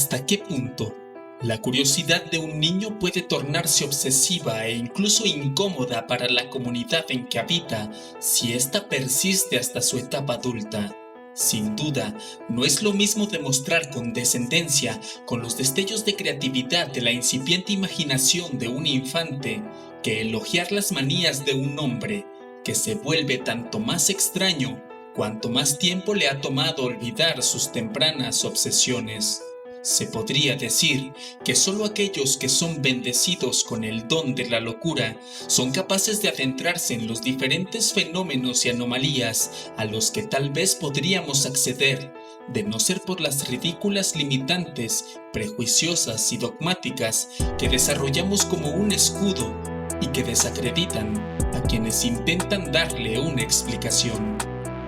¿Hasta qué punto la curiosidad de un niño puede tornarse obsesiva e incluso incómoda para la comunidad en que habita si ésta persiste hasta su etapa adulta? Sin duda, no es lo mismo demostrar condescendencia con los destellos de creatividad de la incipiente imaginación de un infante que elogiar las manías de un hombre que se vuelve tanto más extraño cuanto más tiempo le ha tomado olvidar sus tempranas obsesiones. Se podría decir que solo aquellos que son bendecidos con el don de la locura son capaces de adentrarse en los diferentes fenómenos y anomalías a los que tal vez podríamos acceder, de no ser por las ridículas limitantes, prejuiciosas y dogmáticas que desarrollamos como un escudo y que desacreditan a quienes intentan darle una explicación.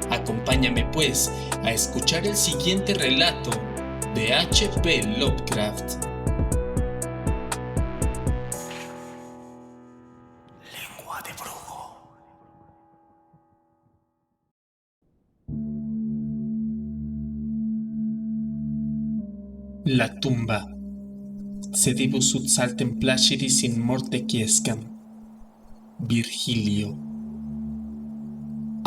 Acompáñame pues a escuchar el siguiente relato de H.P. Lovecraft. Lengua de brujo. La tumba. Sedibus ut saltem placidis in morte quiescam. Virgilio.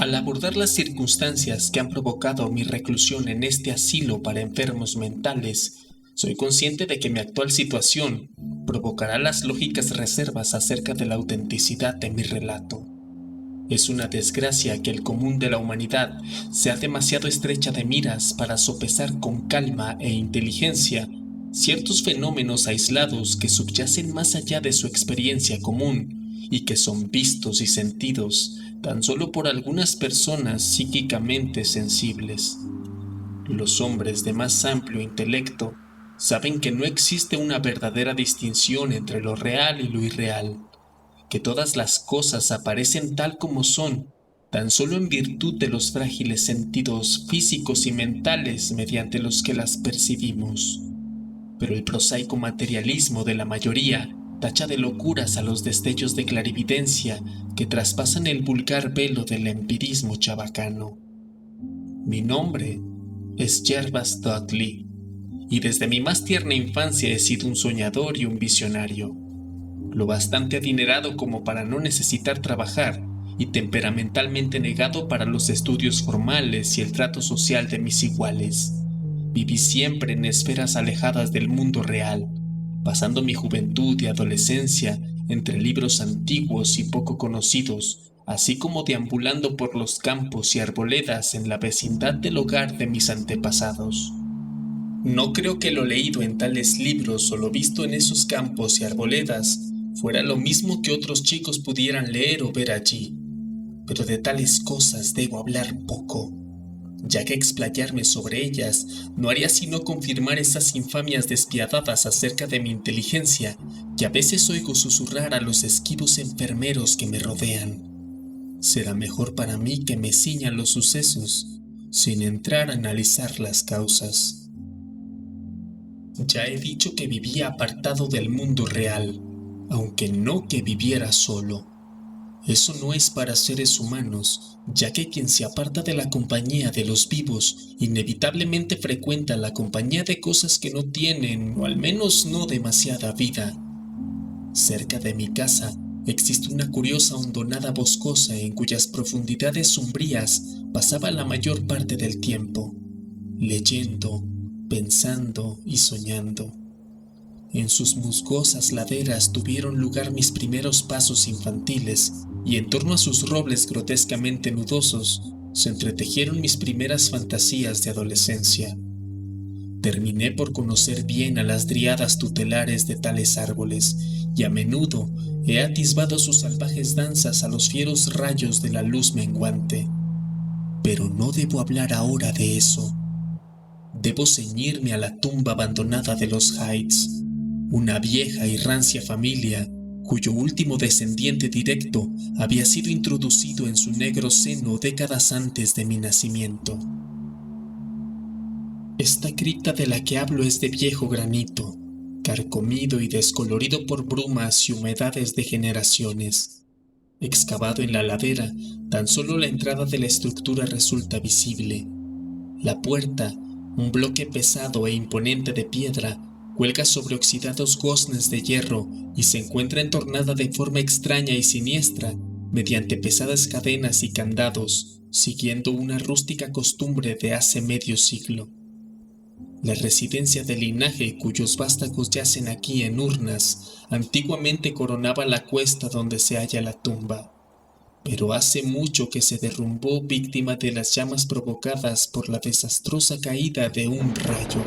Al abordar las circunstancias que han provocado mi reclusión en este asilo para enfermos mentales, soy consciente de que mi actual situación provocará las lógicas reservas acerca de la autenticidad de mi relato. Es una desgracia que el común de la humanidad sea demasiado estrecha de miras para sopesar con calma e inteligencia ciertos fenómenos aislados que subyacen más allá de su experiencia común y que son vistos y sentidos tan solo por algunas personas psíquicamente sensibles. Los hombres de más amplio intelecto saben que no existe una verdadera distinción entre lo real y lo irreal, que todas las cosas aparecen tal como son, tan solo en virtud de los frágiles sentidos físicos y mentales mediante los que las percibimos. Pero el prosaico materialismo de la mayoría tacha de locuras a los destellos de clarividencia que traspasan el vulgar velo del empirismo chabacano. Mi nombre es Jervas Dudley, y desde mi más tierna infancia he sido un soñador y un visionario, lo bastante adinerado como para no necesitar trabajar y temperamentalmente negado para los estudios formales y el trato social de mis iguales. Viví siempre en esferas alejadas del mundo real, pasando mi juventud y adolescencia entre libros antiguos y poco conocidos, así como deambulando por los campos y arboledas en la vecindad del hogar de mis antepasados. No creo que lo leído en tales libros o lo visto en esos campos y arboledas fuera lo mismo que otros chicos pudieran leer o ver allí, pero de tales cosas debo hablar poco, ya que explayarme sobre ellas no haría sino confirmar esas infamias despiadadas acerca de mi inteligencia que a veces oigo susurrar a los esquivos enfermeros que me rodean. Será mejor para mí que me ciña los sucesos, sin entrar a analizar las causas. Ya he dicho que vivía apartado del mundo real, aunque no que viviera solo. Eso no es para seres humanos, ya que quien se aparta de la compañía de los vivos inevitablemente frecuenta la compañía de cosas que no tienen, o al menos no demasiada vida. Cerca de mi casa existe una curiosa hondonada boscosa en cuyas profundidades sombrías pasaba la mayor parte del tiempo, leyendo, pensando y soñando. En sus musgosas laderas tuvieron lugar mis primeros pasos infantiles, y en torno a sus robles grotescamente nudosos se entretejieron mis primeras fantasías de adolescencia. Terminé por conocer bien a las dríadas tutelares de tales árboles, y a menudo he atisbado sus salvajes danzas a los fieros rayos de la luz menguante. Pero no debo hablar ahora de eso. Debo ceñirme a la tumba abandonada de los Hydes, una vieja y rancia familia cuyo último descendiente directo había sido introducido en su negro seno décadas antes de mi nacimiento. Esta cripta de la que hablo es de viejo granito, carcomido y descolorido por brumas y humedades de generaciones. Excavado en la ladera, tan solo la entrada de la estructura resulta visible. La puerta Un bloque pesado e imponente de piedra cuelga sobre oxidados goznes de hierro y se encuentra entornada de forma extraña y siniestra mediante pesadas cadenas y candados, siguiendo una rústica costumbre de hace medio siglo. La residencia del linaje cuyos vástagos yacen aquí en urnas antiguamente coronaba la cuesta donde se halla la tumba, pero hace mucho que se derrumbó víctima de las llamas provocadas por la desastrosa caída de un rayo.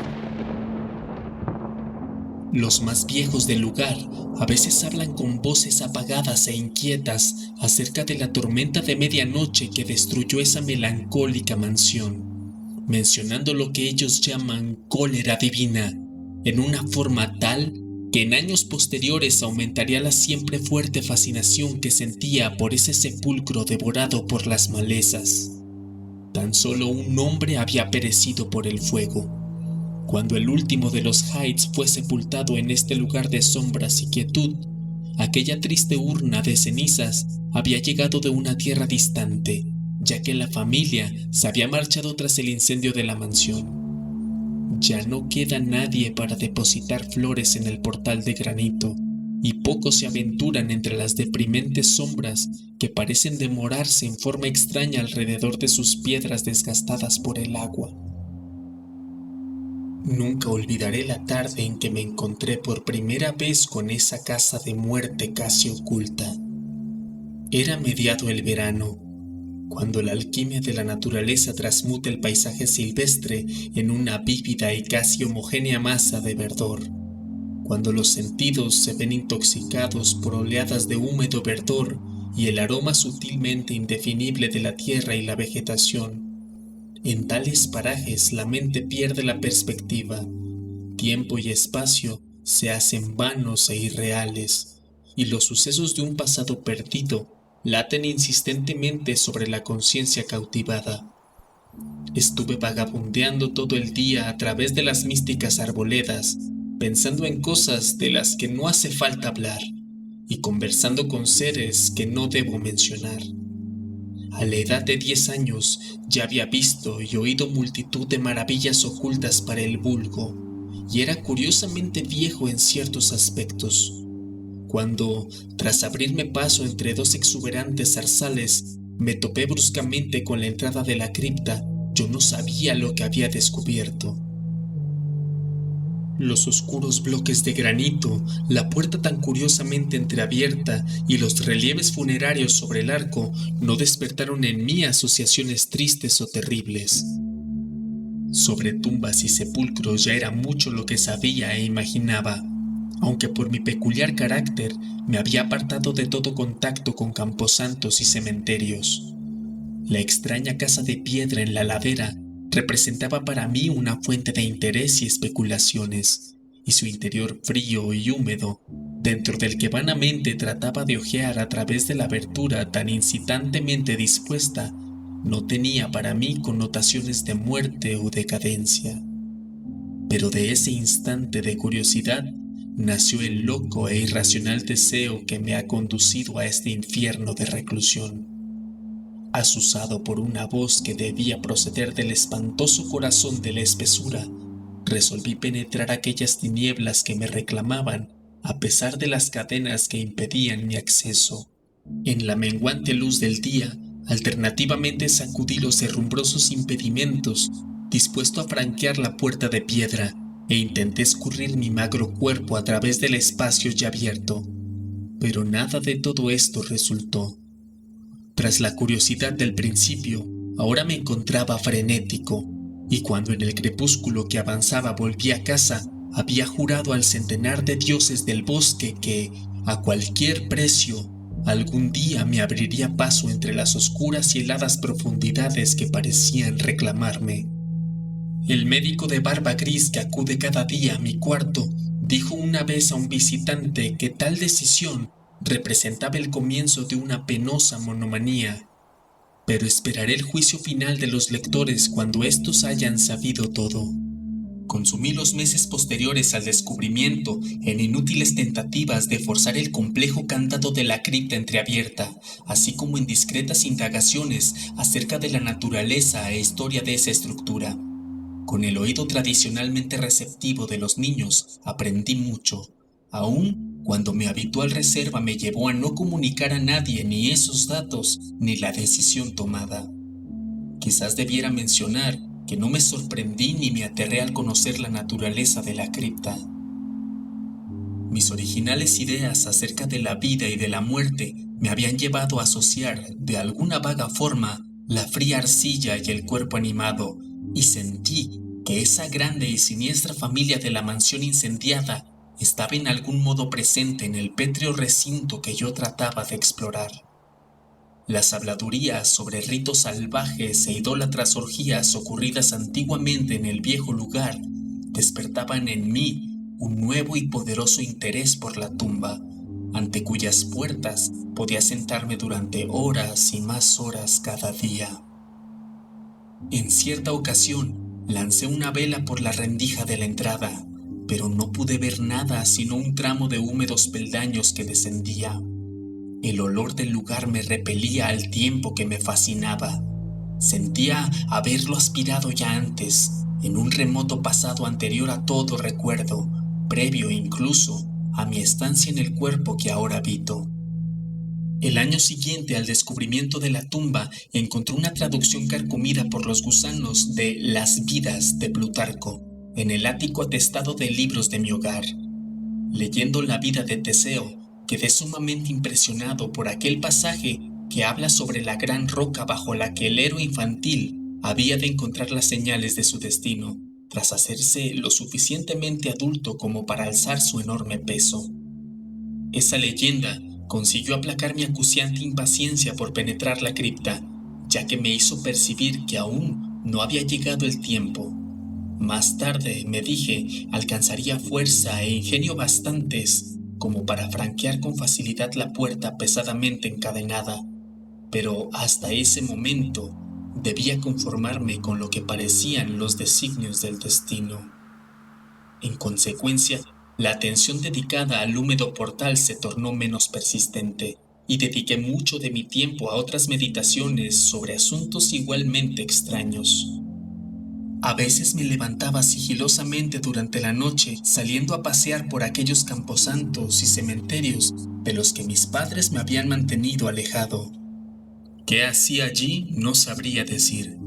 Los más viejos del lugar a veces hablan con voces apagadas e inquietas acerca de la tormenta de medianoche que destruyó esa melancólica mansión, mencionando lo que ellos llaman cólera divina, en una forma tal que en años posteriores aumentaría la siempre fuerte fascinación que sentía por ese sepulcro devorado por las malezas. Tan solo un hombre había perecido por el fuego. Cuando el último de los Heights fue sepultado en este lugar de sombras y quietud, aquella triste urna de cenizas había llegado de una tierra distante, ya que la familia se había marchado tras el incendio de la mansión. Ya no queda nadie para depositar flores en el portal de granito, y pocos se aventuran entre las deprimentes sombras que parecen demorarse en forma extraña alrededor de sus piedras desgastadas por el agua. Nunca olvidaré la tarde en que me encontré por primera vez con esa casa de muerte casi oculta. Era mediado el verano, cuando la alquimia de la naturaleza transmuta el paisaje silvestre en una vívida y casi homogénea masa de verdor, cuando los sentidos se ven intoxicados por oleadas de húmedo verdor y el aroma sutilmente indefinible de la tierra y la vegetación. En tales parajes la mente pierde la perspectiva, tiempo y espacio se hacen vanos e irreales, y los sucesos de un pasado perdido laten insistentemente sobre la conciencia cautivada. Estuve vagabundeando todo el día a través de las místicas arboledas, pensando en cosas de las que no hace falta hablar, y conversando con seres que no debo mencionar. A la edad de 10 años ya había visto y oído multitud de maravillas ocultas para el vulgo, y era curiosamente viejo en ciertos aspectos. Cuando, tras abrirme paso entre dos exuberantes zarzales, me topé bruscamente con la entrada de la cripta, yo no sabía lo que había descubierto. Los oscuros bloques de granito, la puerta tan curiosamente entreabierta y los relieves funerarios sobre el arco no despertaron en mí asociaciones tristes o terribles. Sobre tumbas y sepulcros ya era mucho lo que sabía e imaginaba, aunque por mi peculiar carácter me había apartado de todo contacto con camposantos y cementerios. La extraña casa de piedra en la ladera representaba para mí una fuente de interés y especulaciones, y su interior frío y húmedo, dentro del que vanamente trataba de hojear a través de la abertura tan incitantemente dispuesta, no tenía para mí connotaciones de muerte o decadencia. Pero de ese instante de curiosidad nació el loco e irracional deseo que me ha conducido a este infierno de reclusión. Azuzado por una voz que debía proceder del espantoso corazón de la espesura, resolví penetrar aquellas tinieblas que me reclamaban, a pesar de las cadenas que impedían mi acceso. En la menguante luz del día, alternativamente sacudí los herrumbrosos impedimentos, dispuesto a franquear la puerta de piedra, e intenté escurrir mi magro cuerpo a través del espacio ya abierto. Pero nada de todo esto resultó. Tras la curiosidad del principio, ahora me encontraba frenético, y cuando en el crepúsculo que avanzaba volví a casa, había jurado al centenar de dioses del bosque que, a cualquier precio, algún día me abriría paso entre las oscuras y heladas profundidades que parecían reclamarme. El médico de barba gris que acude cada día a mi cuarto dijo una vez a un visitante que tal decisión representaba el comienzo de una penosa monomanía, pero esperaré el juicio final de los lectores cuando éstos hayan sabido todo. Consumí los meses posteriores al descubrimiento en inútiles tentativas de forzar el complejo candado de la cripta entreabierta, así como en discretas indagaciones acerca de la naturaleza e historia de esa estructura. Con el oído tradicionalmente receptivo de los niños, aprendí mucho, aun cuando mi habitual reserva me llevó a no comunicar a nadie ni esos datos ni la decisión tomada. Quizás debiera mencionar que no me sorprendí ni me aterré al conocer la naturaleza de la cripta. Mis originales ideas acerca de la vida y de la muerte me habían llevado a asociar, de alguna vaga forma, la fría arcilla y el cuerpo animado, y sentí que esa grande y siniestra familia de la mansión incendiada estaba en algún modo presente en el pétreo recinto que yo trataba de explorar. Las habladurías sobre ritos salvajes e idólatras orgías ocurridas antiguamente en el viejo lugar despertaban en mí un nuevo y poderoso interés por la tumba, ante cuyas puertas podía sentarme durante horas y más horas cada día. En cierta ocasión lancé una vela por la rendija de la entrada, pero no pude ver nada sino un tramo de húmedos peldaños que descendía. El olor del lugar me repelía al tiempo que me fascinaba. Sentía haberlo aspirado ya antes, en un remoto pasado anterior a todo recuerdo, previo incluso a mi estancia en el cuerpo que ahora habito. El año siguiente al descubrimiento de la tumba encontré una traducción carcomida por los gusanos de Las Vidas de Plutarco en el ático atestado de libros de mi hogar. Leyendo la vida de Teseo, quedé sumamente impresionado por aquel pasaje que habla sobre la gran roca bajo la que el héroe infantil había de encontrar las señales de su destino, tras hacerse lo suficientemente adulto como para alzar su enorme peso. Esa leyenda consiguió aplacar mi acuciante impaciencia por penetrar la cripta, ya que me hizo percibir que aún no había llegado el tiempo. Más tarde, me dije, alcanzaría fuerza e ingenio bastantes como para franquear con facilidad la puerta pesadamente encadenada, pero hasta ese momento debía conformarme con lo que parecían los designios del destino. En consecuencia, la atención dedicada al húmedo portal se tornó menos persistente, y dediqué mucho de mi tiempo a otras meditaciones sobre asuntos igualmente extraños. A veces me levantaba sigilosamente durante la noche, saliendo a pasear por aquellos camposantos y cementerios de los que mis padres me habían mantenido alejado. ¿Qué hacía allí? No sabría decir,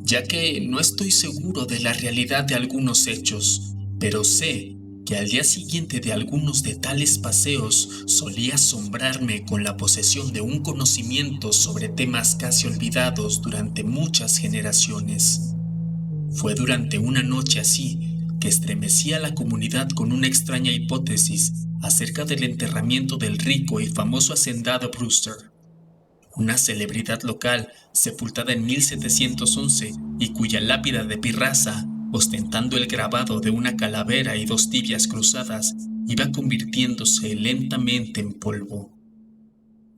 ya que no estoy seguro de la realidad de algunos hechos, pero sé que al día siguiente de algunos de tales paseos solía asombrarme con la posesión de un conocimiento sobre temas casi olvidados durante muchas generaciones. Fue durante una noche así que estremecí a la comunidad con una extraña hipótesis acerca del enterramiento del rico y famoso hacendado Brewster, una celebridad local sepultada en 1711 y cuya lápida de pirraza, ostentando el grabado de una calavera y dos tibias cruzadas, iba convirtiéndose lentamente en polvo.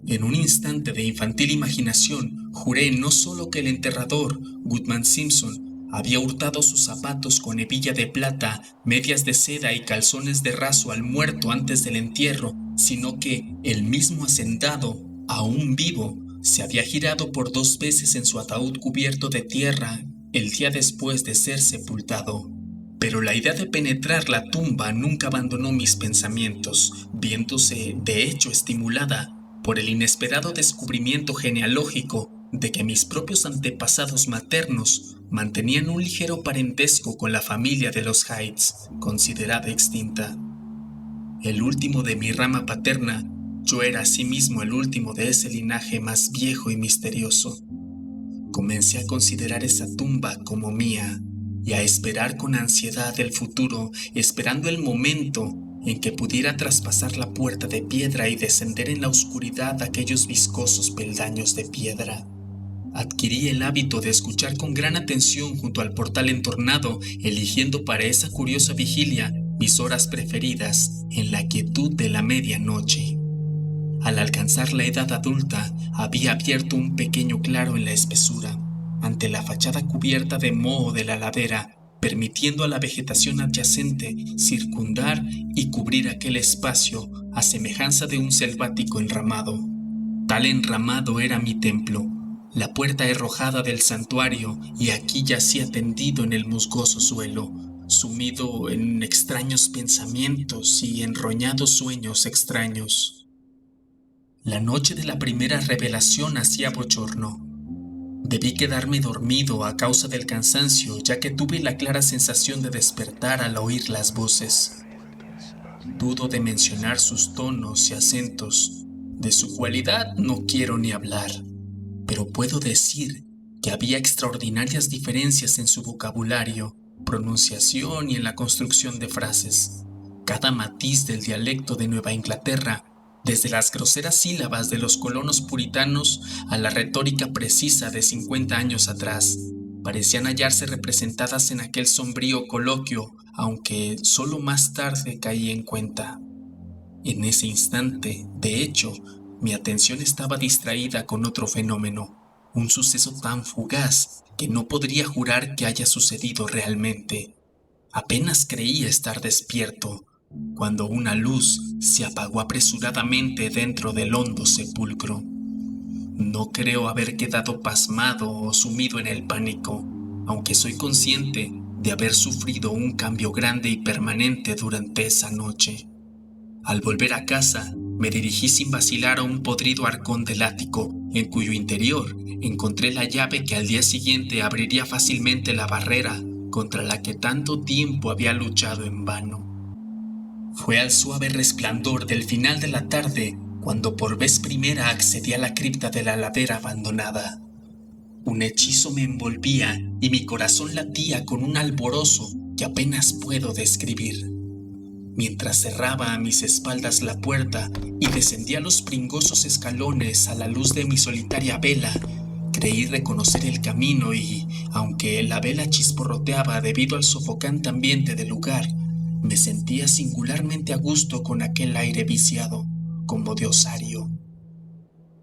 En un instante de infantil imaginación, juré no solo que el enterrador, Goodman Simpson, había hurtado sus zapatos con hebilla de plata, medias de seda y calzones de raso al muerto antes del entierro, sino que el mismo hacendado, aún vivo, se había girado por 2 veces en su ataúd cubierto de tierra el día después de ser sepultado. Pero la idea de penetrar la tumba nunca abandonó mis pensamientos, viéndose, de hecho, estimulada por el inesperado descubrimiento genealógico de que mis propios antepasados maternos mantenían un ligero parentesco con la familia de los Hydes, considerada extinta. El último de mi rama paterna, yo era asimismo el último de ese linaje más viejo y misterioso. Comencé a considerar esa tumba como mía y a esperar con ansiedad el futuro, esperando el momento en que pudiera traspasar la puerta de piedra y descender en la oscuridad aquellos viscosos peldaños de piedra. Adquirí el hábito de escuchar con gran atención junto al portal entornado, eligiendo para esa curiosa vigilia mis horas preferidas en la quietud de la medianoche. Al alcanzar la edad adulta, había abierto un pequeño claro en la espesura, ante la fachada cubierta de moho de la ladera, permitiendo a la vegetación adyacente circundar y cubrir aquel espacio a semejanza de un selvático enramado. Tal enramado era mi templo, la puerta herrojada del santuario, y aquí yacía tendido en el musgoso suelo, sumido en extraños pensamientos y enroñados sueños extraños. La noche de la primera revelación hacía bochorno. Debí quedarme dormido a causa del cansancio, ya que tuve la clara sensación de despertar al oír las voces. Dudo de mencionar sus tonos y acentos. De su cualidad no quiero ni hablar, pero puedo decir que había extraordinarias diferencias en su vocabulario, pronunciación y en la construcción de frases. Cada matiz del dialecto de Nueva Inglaterra, desde las groseras sílabas de los colonos puritanos a la retórica precisa de 50 años atrás, parecían hallarse representadas en aquel sombrío coloquio, aunque solo más tarde caí en cuenta. En ese instante, de hecho, mi atención estaba distraída con otro fenómeno, un suceso tan fugaz que no podría jurar que haya sucedido realmente. Apenas creí estar despierto, cuando una luz se apagó apresuradamente dentro del hondo sepulcro. No creo haber quedado pasmado o sumido en el pánico, aunque soy consciente de haber sufrido un cambio grande y permanente durante esa noche. Al volver a casa, me dirigí sin vacilar a un podrido arcón del ático, en cuyo interior encontré la llave que al día siguiente abriría fácilmente la barrera contra la que tanto tiempo había luchado en vano. Fue al suave resplandor del final de la tarde cuando por vez primera accedí a la cripta de la ladera abandonada. Un hechizo me envolvía y mi corazón latía con un alborozo que apenas puedo describir. Mientras cerraba a mis espaldas la puerta y descendía los pringosos escalones a la luz de mi solitaria vela, creí reconocer el camino y, aunque la vela chisporroteaba debido al sofocante ambiente del lugar, me sentía singularmente a gusto con aquel aire viciado, como de osario.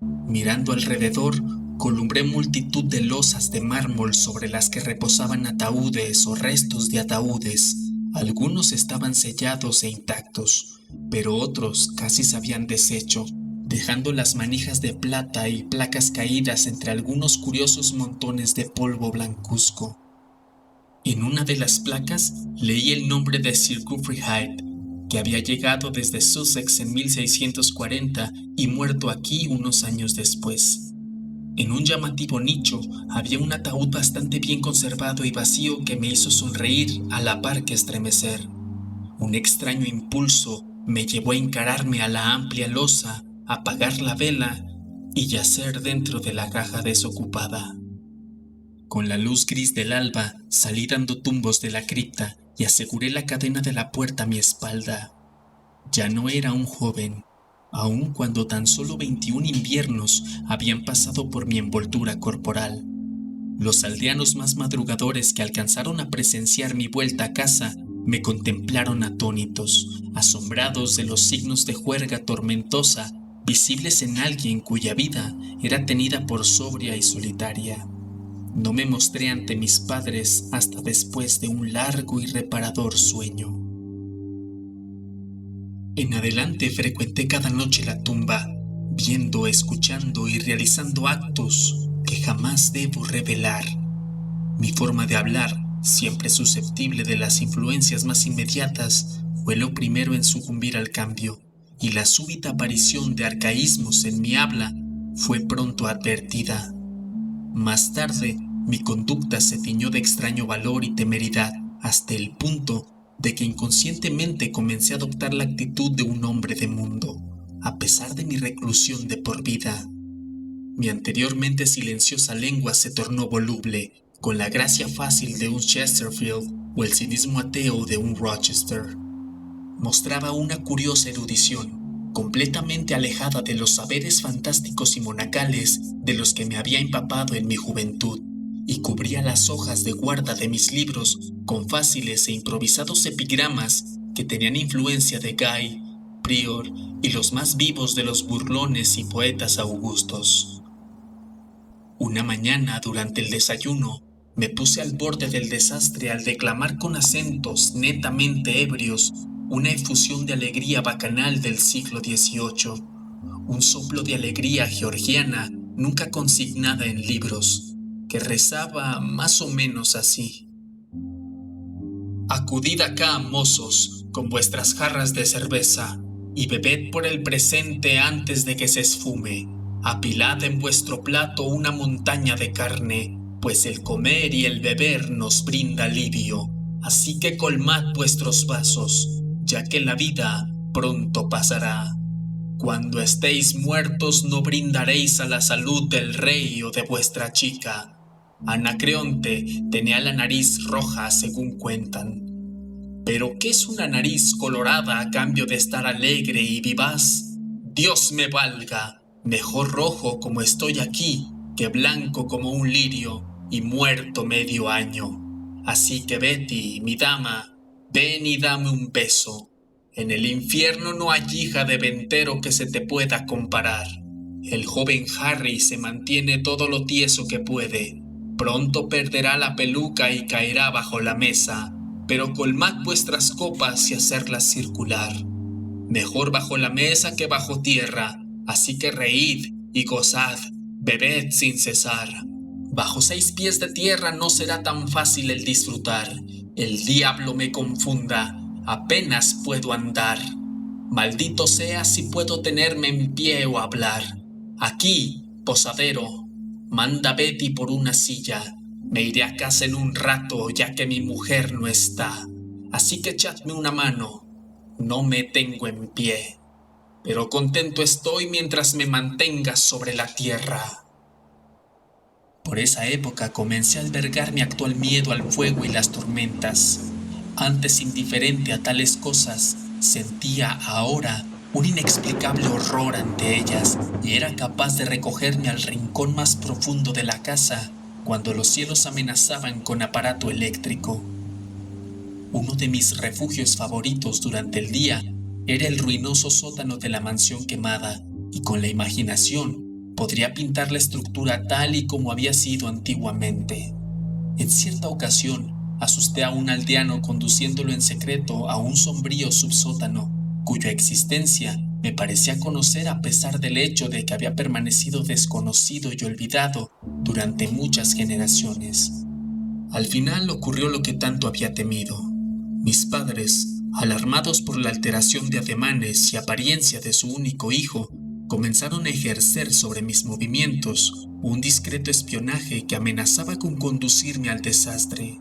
Mirando alrededor, columbré multitud de losas de mármol sobre las que reposaban ataúdes o restos de ataúdes. Algunos estaban sellados e intactos, pero otros casi se habían deshecho, dejando las manijas de plata y placas caídas entre algunos curiosos montones de polvo blancuzco. En una de las placas leí el nombre de Sir Geoffrey Hyde, que había llegado desde Sussex en 1640 y muerto aquí unos años después. En un llamativo nicho había un ataúd bastante bien conservado y vacío que me hizo sonreír a la par que estremecer. Un extraño impulso me llevó a encararme a la amplia losa, apagar la vela y yacer dentro de la caja desocupada. Con la luz gris del alba salí dando tumbos de la cripta y aseguré la cadena de la puerta a mi espalda. Ya no era un joven, aun cuando tan solo 21 inviernos habían pasado por mi envoltura corporal. Los aldeanos más madrugadores que alcanzaron a presenciar mi vuelta a casa me contemplaron atónitos, asombrados de los signos de juerga tormentosa visibles en alguien cuya vida era tenida por sobria y solitaria. No me mostré ante mis padres hasta después de un largo y reparador sueño. En adelante frecuenté cada noche la tumba, viendo, escuchando y realizando actos que jamás debo revelar. Mi forma de hablar, siempre susceptible de las influencias más inmediatas, fue lo primero en sucumbir al cambio, y la súbita aparición de arcaísmos en mi habla fue pronto advertida. Más tarde, mi conducta se tiñó de extraño valor y temeridad, hasta el punto de que inconscientemente comencé a adoptar la actitud de un hombre de mundo, a pesar de mi reclusión de por vida. Mi anteriormente silenciosa lengua se tornó voluble, con la gracia fácil de un Chesterfield o el cinismo ateo de un Rochester. Mostraba una curiosa erudición, completamente alejada de los saberes fantásticos y monacales de los que me había empapado en mi juventud, y cubría las hojas de guarda de mis libros con fáciles e improvisados epigramas que tenían influencia de Guy, Prior y los más vivos de los burlones y poetas augustos. Una mañana, durante el desayuno, me puse al borde del desastre al declamar con acentos netamente ebrios una efusión de alegría bacanal del siglo XVIII, un soplo de alegría georgiana nunca consignada en libros, que rezaba más o menos así. Acudid acá, mozos, con vuestras jarras de cerveza, y bebed por el presente antes de que se esfume. Apilad en vuestro plato una montaña de carne, pues el comer y el beber nos brinda alivio. Así que colmad vuestros vasos, ya que la vida pronto pasará. Cuando estéis muertos no brindaréis a la salud del rey o de vuestra chica. Anacreonte tenía la nariz roja según cuentan. ¿Pero qué es una nariz colorada a cambio de estar alegre y vivaz? Dios me valga, mejor rojo como estoy aquí que blanco como un lirio y muerto medio año. Así que Betty, mi dama, ven y dame un beso. En el infierno no hay hija de ventero que se te pueda comparar. El joven Harry se mantiene todo lo tieso que puede. Pronto perderá la peluca y caerá bajo la mesa, pero colmad vuestras copas y hacerlas circular. Mejor bajo la mesa que bajo tierra, así que reíd y gozad, bebed sin cesar. Bajo 6 pies de tierra no será tan fácil el disfrutar. El diablo me confunda, apenas puedo andar. Maldito sea si puedo tenerme en pie o hablar. Aquí, posadero, manda Betty por una silla. Me iré a casa en un rato, ya que mi mujer no está. Así que echadme una mano. No me tengo en pie, pero contento estoy mientras me mantenga sobre la tierra. Por esa época comencé a albergar mi actual miedo al fuego y las tormentas. Antes indiferente a tales cosas, sentía ahora un inexplicable horror ante ellas y era capaz de recogerme al rincón más profundo de la casa cuando los cielos amenazaban con aparato eléctrico. Uno de mis refugios favoritos durante el día era el ruinoso sótano de la mansión quemada, y con la imaginación podría pintar la estructura tal y como había sido antiguamente. En cierta ocasión, asusté a un aldeano conduciéndolo en secreto a un sombrío subsótano, cuya existencia me parecía conocer a pesar del hecho de que había permanecido desconocido y olvidado durante muchas generaciones. Al final ocurrió lo que tanto había temido. Mis padres, alarmados por la alteración de ademanes y apariencia de su único hijo, comenzaron a ejercer sobre mis movimientos un discreto espionaje que amenazaba con conducirme al desastre.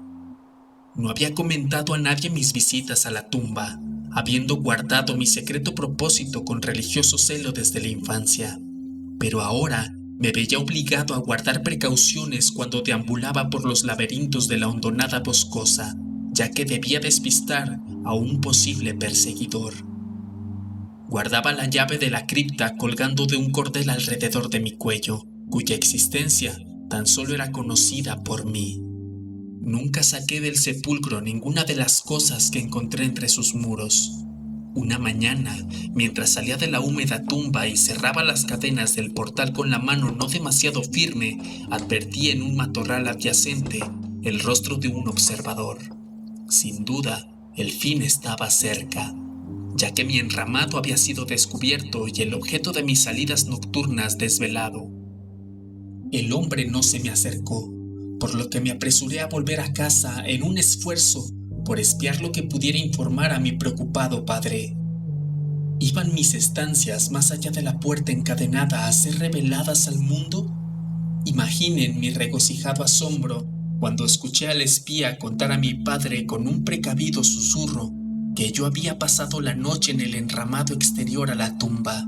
No había comentado a nadie mis visitas a la tumba, habiendo guardado mi secreto propósito con religioso celo desde la infancia. Pero ahora me veía obligado a guardar precauciones cuando deambulaba por los laberintos de la hondonada boscosa, ya que debía despistar a un posible perseguidor. Guardaba la llave de la cripta colgando de un cordel alrededor de mi cuello, cuya existencia tan solo era conocida por mí. Nunca saqué del sepulcro ninguna de las cosas que encontré entre sus muros. Una mañana, mientras salía de la húmeda tumba y cerraba las cadenas del portal con la mano no demasiado firme, advertí en un matorral adyacente el rostro de un observador. Sin duda, el fin estaba cerca, ya que mi enramado había sido descubierto y el objeto de mis salidas nocturnas desvelado. El hombre no se me acercó, por lo que me apresuré a volver a casa en un esfuerzo por espiar lo que pudiera informar a mi preocupado padre. ¿Iban mis estancias más allá de la puerta encadenada a ser reveladas al mundo? Imaginen mi regocijado asombro cuando escuché al espía contar a mi padre con un precavido susurro que yo había pasado la noche en el enramado exterior a la tumba,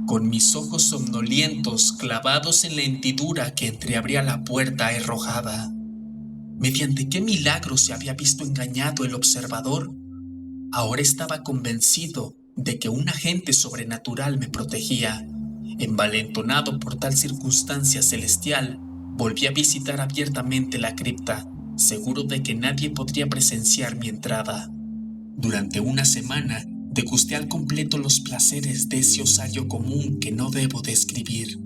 con mis ojos somnolientos clavados en la hendidura que entreabría la puerta arrojada. ¿Mediante qué milagro se había visto engañado el observador? Ahora estaba convencido de que un agente sobrenatural me protegía. Envalentonado por tal circunstancia celestial, volví a visitar abiertamente la cripta, seguro de que nadie podría presenciar mi entrada. Durante una semana, degusté al completo los placeres de ese osario común que no debo describir.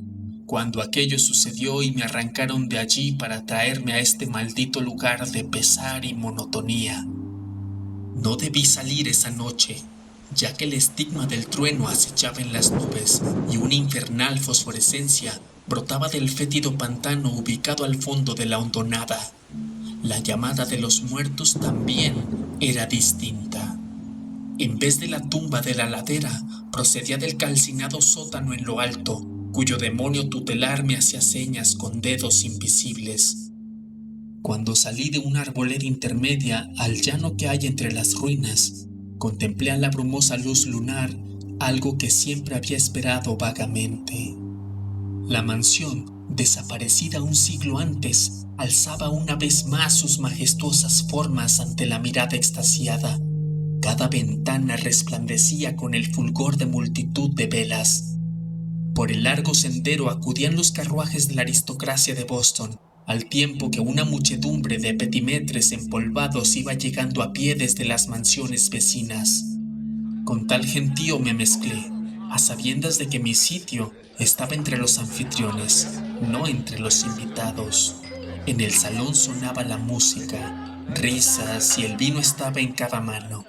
Cuando aquello sucedió y me arrancaron de allí para traerme a este maldito lugar de pesar y monotonía. No debí salir esa noche, ya que el estigma del trueno acechaba en las nubes y una infernal fosforescencia brotaba del fétido pantano ubicado al fondo de la hondonada. La llamada de los muertos también era distinta. En vez de la tumba de la ladera, procedía del calcinado sótano en lo alto, cuyo demonio tutelar me hacía señas con dedos invisibles. Cuando salí de una arboleda intermedia al llano que hay entre las ruinas, contemplé a la brumosa luz lunar, algo que siempre había esperado vagamente. La mansión, desaparecida un siglo antes, alzaba una vez más sus majestuosas formas ante la mirada extasiada. Cada ventana resplandecía con el fulgor de multitud de velas. Por el largo sendero acudían los carruajes de la aristocracia de Boston, al tiempo que una muchedumbre de petimetres empolvados iba llegando a pie desde las mansiones vecinas. Con tal gentío me mezclé, a sabiendas de que mi sitio estaba entre los anfitriones, no entre los invitados. En el salón sonaba la música, risas y el vino estaba en cada mano.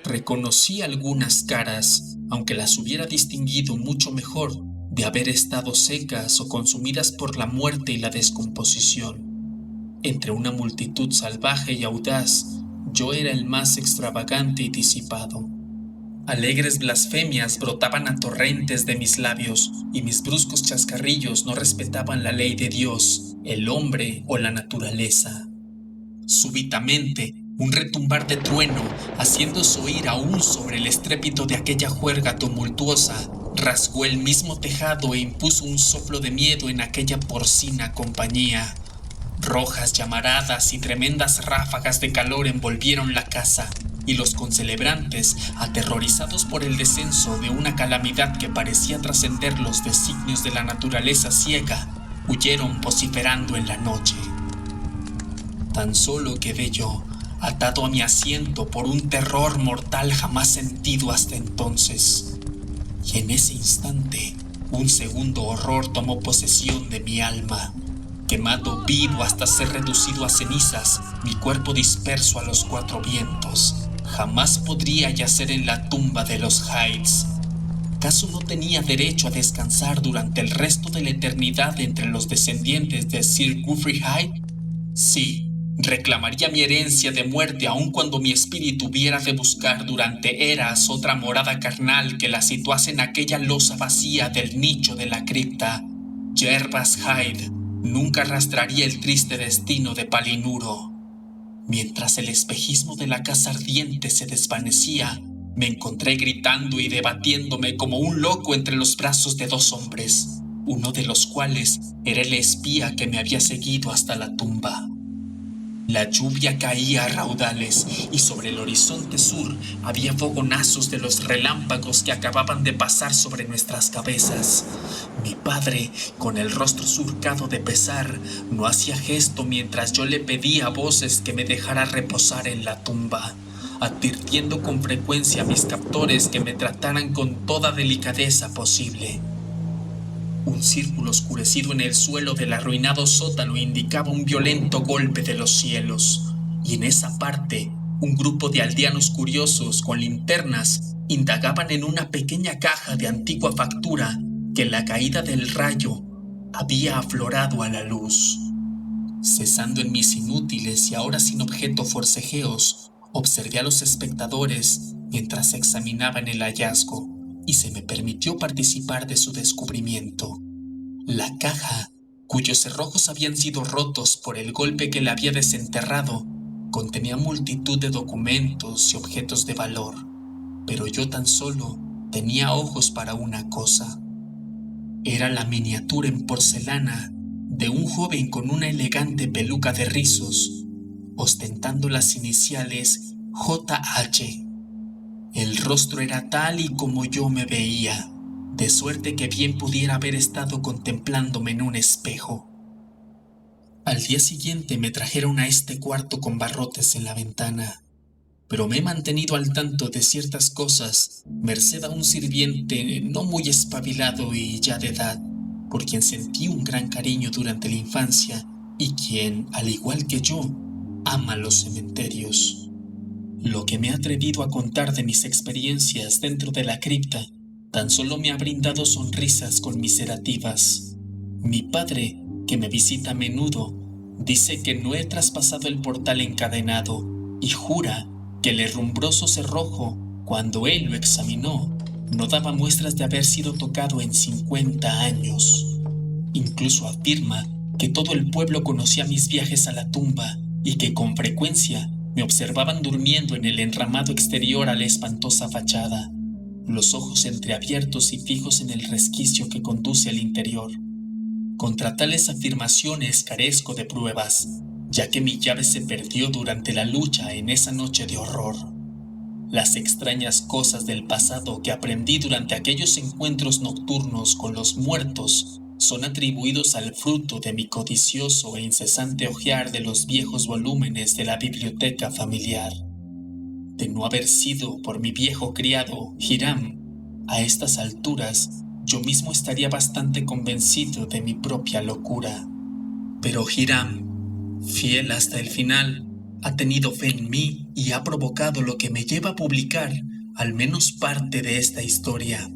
Reconocí algunas caras, aunque las hubiera distinguido mucho mejor de haber estado secas o consumidas por la muerte y la descomposición. Entre una multitud salvaje y audaz, yo era el más extravagante y disipado. Alegres blasfemias brotaban a torrentes de mis labios, y mis bruscos chascarrillos no respetaban la ley de Dios, el hombre o la naturaleza. Súbitamente, un retumbar de trueno, haciéndose oír aún sobre el estrépito de aquella juerga tumultuosa, rasgó el mismo tejado e impuso un soplo de miedo en aquella porcina compañía. Rojas llamaradas y tremendas ráfagas de calor envolvieron la casa, y los concelebrantes, aterrorizados por el descenso de una calamidad que parecía trascender los designios de la naturaleza ciega, huyeron vociferando en la noche. Tan solo quedé yo, atado a mi asiento por un terror mortal jamás sentido hasta entonces. Y en ese instante, un segundo horror tomó posesión de mi alma. Quemado vivo hasta ser reducido a cenizas, mi cuerpo disperso a los cuatro vientos, jamás podría yacer en la tumba de los Hydes. ¿Acaso no tenía derecho a descansar durante el resto de la eternidad entre los descendientes de Sir Geoffrey Hyde? Sí, reclamaría mi herencia de muerte aun cuando mi espíritu hubiera de buscar durante eras otra morada carnal que la situase en aquella losa vacía del nicho de la cripta. Jervas Hyde nunca arrastraría el triste destino de Palinuro. Mientras el espejismo de la casa ardiente se desvanecía, me encontré gritando y debatiéndome como un loco entre los brazos de dos hombres, uno de los cuales era el espía que me había seguido hasta la tumba. La lluvia caía a raudales y sobre el horizonte sur había fogonazos de los relámpagos que acababan de pasar sobre nuestras cabezas. Mi padre, con el rostro surcado de pesar, no hacía gesto mientras yo le pedía a voces que me dejara reposar en la tumba, advirtiendo con frecuencia a mis captores que me trataran con toda delicadeza posible. Un círculo oscurecido en el suelo del arruinado sótano indicaba un violento golpe de los cielos, y en esa parte, un grupo de aldeanos curiosos con linternas indagaban en una pequeña caja de antigua factura que en la caída del rayo había aflorado a la luz. Cesando en mis inútiles y ahora sin objeto forcejeos, observé a los espectadores mientras examinaban el hallazgo, y se me permitió participar de su descubrimiento. La caja, cuyos cerrojos habían sido rotos por el golpe que la había desenterrado, contenía multitud de documentos y objetos de valor, pero yo tan solo tenía ojos para una cosa. Era la miniatura en porcelana de un joven con una elegante peluca de rizos, ostentando las iniciales J.H. El rostro era tal y como yo me veía, de suerte que bien pudiera haber estado contemplándome en un espejo. Al día siguiente me trajeron a este cuarto con barrotes en la ventana, pero me he mantenido al tanto de ciertas cosas, merced a un sirviente no muy espabilado y ya de edad, por quien sentí un gran cariño durante la infancia y quien, al igual que yo, ama los cementerios. Lo que me he atrevido a contar de mis experiencias dentro de la cripta tan solo me ha brindado sonrisas conmiserativas. Mi padre, que me visita a menudo, dice que no he traspasado el portal encadenado y jura que el herrumbroso cerrojo, cuando él lo examinó, no daba muestras de haber sido tocado en 50 años. Incluso afirma que todo el pueblo conocía mis viajes a la tumba y que con frecuencia me observaban durmiendo en el enramado exterior a la espantosa fachada, los ojos entreabiertos y fijos en el resquicio que conduce al interior. Contra tales afirmaciones carezco de pruebas, ya que mi llave se perdió durante la lucha en esa noche de horror. Las extrañas cosas del pasado que aprendí durante aquellos encuentros nocturnos con los muertos son atribuidos al fruto de mi codicioso e incesante hojear de los viejos volúmenes de la biblioteca familiar. De no haber sido por mi viejo criado, Hiram, a estas alturas yo mismo estaría bastante convencido de mi propia locura. Pero Hiram, fiel hasta el final, ha tenido fe en mí y ha provocado lo que me lleva a publicar al menos parte de esta historia.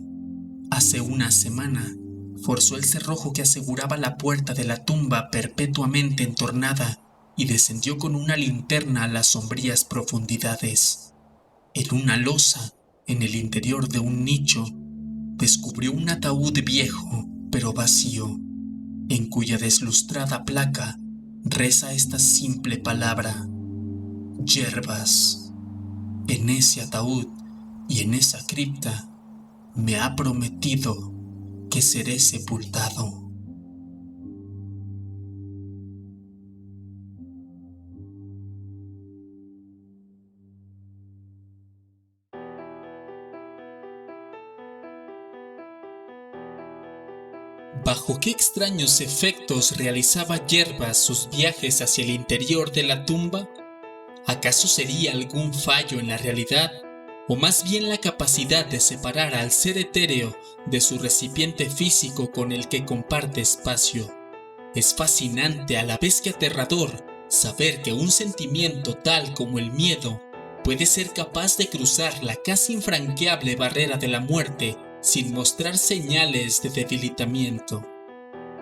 Hace una semana, forzó el cerrojo que aseguraba la puerta de la tumba perpetuamente entornada y descendió con una linterna a las sombrías profundidades. En una losa, en el interior de un nicho, descubrió un ataúd viejo, pero vacío, en cuya deslustrada placa reza esta simple palabra: Yerbas. En ese ataúd y en esa cripta me ha prometido que seré sepultado. ¿Bajo qué extraños efectos realizaba Yerbas sus viajes hacia el interior de la tumba? ¿Acaso sería algún fallo en la realidad, o más bien la capacidad de separar al ser etéreo de su recipiente físico con el que comparte espacio? Es fascinante a la vez que aterrador saber que un sentimiento tal como el miedo puede ser capaz de cruzar la casi infranqueable barrera de la muerte sin mostrar señales de debilitamiento.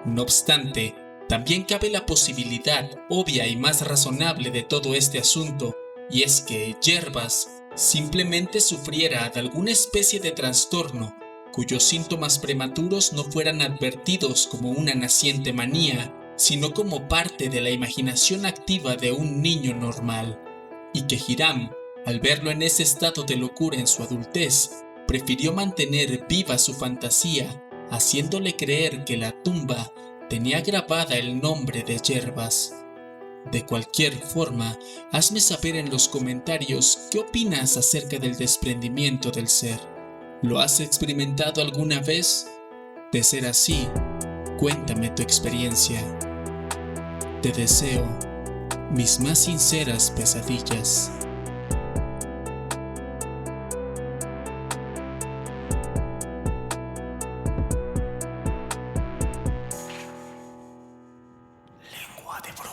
No obstante, también cabe la posibilidad obvia y más razonable de todo este asunto, y es que Yerbas simplemente sufriera de alguna especie de trastorno cuyos síntomas prematuros no fueran advertidos como una naciente manía, sino como parte de la imaginación activa de un niño normal, y que Hiram, al verlo en ese estado de locura en su adultez, prefirió mantener viva su fantasía, haciéndole creer que la tumba tenía grabada el nombre de Yerbas. De cualquier forma, hazme saber en los comentarios qué opinas acerca del desprendimiento del ser. ¿Lo has experimentado alguna vez? De ser así, cuéntame tu experiencia. Te deseo mis más sinceras pesadillas. Lengua de brujo.